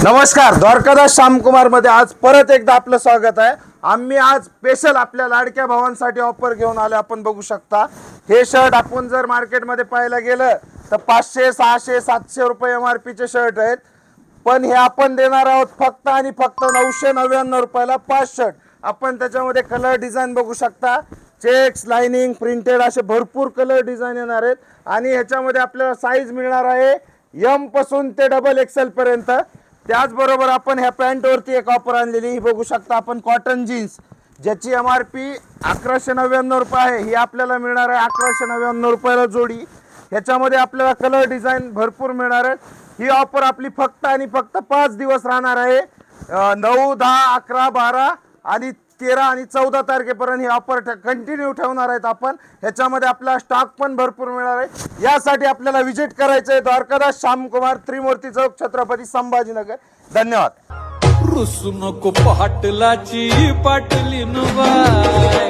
नमस्कार, द्वारकादास श्यामकुमार मध्ये आज परत एकदा आपलं स्वागत आहे। आम्ही आज स्पेशल आपल्या लाडक्या भावांसाठी ऑफर घेऊन आले। आपण बघू शकता हे शर्ट आपण जर मार्केटमध्ये पाहायला गेलं तर 500, 600, 700 रुपये MRP चे शर्ट आहेत, पण हे आपण देणार आहोत फक्त आणि फक्त 999 रुपयाला 5 शर्ट। आपण त्याच्यामध्ये कलर डिझाइन बघू शकता, चेक्स, लाइनिंग, प्रिंटेड असे भरपूर कलर डिझाइन येणार आहेत आणि ह्याच्यामध्ये आपल्याला साईज मिळणार आहे M पासून ते XXL पर्यंत। त्याचबरोबर आपण ह्या पॅन्टवरती एक ऑफर आणलेली ही बघू शकता आपण, कॉटन जीन्स ज्याची MRP 1199 रुपये आहे, ही आपल्याला मिळणार आहे 1199 रुपयाला जोडी। ह्याच्यामध्ये आपल्याला कलर डिझाइन भरपूर मिळणार आहेत। ही ऑफर आपली फक्त आणि फक्त 5 दिवस राहणार आहे, 9, 10, 11, 12 आणि 13 आणि 14 तारखेपर्यंत ही ऑफर कंटिन्यू ठेवणार आहेत आपण। ह्याच्यामध्ये आपला स्टॉक पण भरपूर मिळणार आहे। यासाठी आपल्याला विजिट करायचं आहे द्वारकादास श्यामकुमार, त्रिमूर्ती चौक, छत्रपती संभाजीनगर। धन्यवाद। रुसू नको पाटलाची पाटली नुबाय।